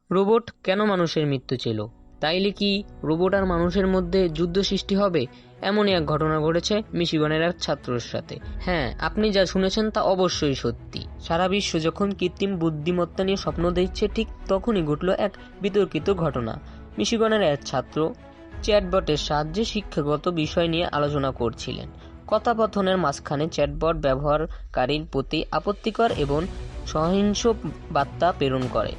Robot কেন মানুষের মৃত্যু চেল? তাইলে কি রোবট আর মানুষের মধ্যে যুদ্ধ সৃষ্টি হবে? এমনই এক ঘটনা ঘটেছে মিশিগনের এক ছাত্রের সাথে। হ্যাঁ, আপনি যা শুনেছেন তা অবশ্যই সত্যি। সারা বিশ্ব যখন কৃত্রিম বুদ্ধিমত্তা নিয়ে স্বপ্ন দেখছে, ঠিক তখনই ঘটল এক বিতর্কিত ঘটনা। মিশিগনের এক ছাত্র চ্যাটবটের সাহায্যে শিক্ষাগত বিষয় নিয়ে আলোচনা করছিলেন। কথোপকথনের মাঝখানে চ্যাটবট ব্যবহারকারীর প্রতি আপত্তিকর এবং সহিংস বার্তা প্রেরণ করে।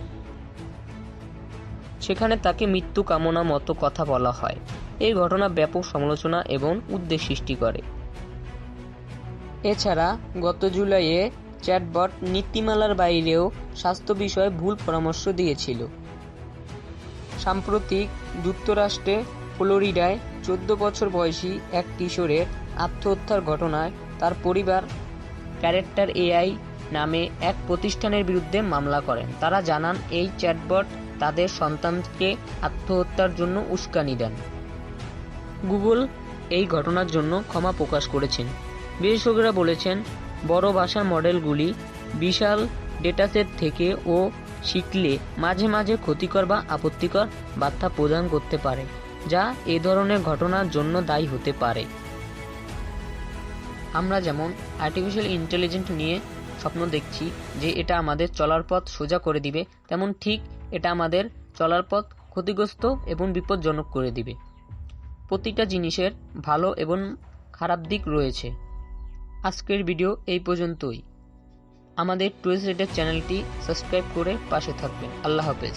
সেখানে তাকে মৃত্যু কামনা মতো কথা বলা হয়। এই ঘটনা ব্যাপক সমালোচনা এবং উদ্বেগ সৃষ্টি করে। এছাড়া গত জুলাইয়ে চ্যাটবট নীতিমালার বাইরেও স্বাস্থ্য বিষয়ে ভুল পরামর্শ দিয়েছিল। সাম্প্রতিক যুক্তরাষ্ট্রে ফ্লোরিডায় 14 বছর বয়সী এক কিশোরের আত্মহত্যার ঘটনায় তার পরিবার ক্যারেক্টার এআই নামে এক প্রতিষ্ঠানের বিরুদ্ধে মামলা করেন। তারা জানান এই চ্যাটবট তাদের সন্তানকে আত্মহত্যার জন্য উস্কানি দেন। গুগল এই ঘটনার জন্য ক্ষমা প্রকাশ করেছেন। বিশেষজ্ঞরা বলেছেন, বড় ভাষার মডেলগুলি বিশাল ডেটাসেট থেকে ও শিখলে মাঝে মাঝে ক্ষতিকর বা আপত্তিকর বার্তা প্রদান করতে পারে, যা এ ধরনের ঘটনার জন্য দায়ী হতে পারে। আমরা যেমন আর্টিফিশিয়াল ইন্টেলিজেন্স নিয়ে স্বপ্ন দেখছি যে এটা আমাদের চলার পথ সোজা করে দিবে, তেমন ঠিক এটা আমাদের চলার পথ ক্ষতিগ্রস্ত এবং বিপজ্জনক করে দিবে। প্রতিটা জিনিসের ভালো এবং খারাপ দিক রয়েছে। আজকের ভিডিও এই পর্যন্তই। আমাদের টুয়েস রেডার চ্যানেলটি সাবস্ক্রাইব করে পাশে থাকবেন। আল্লাহ হাফেজ।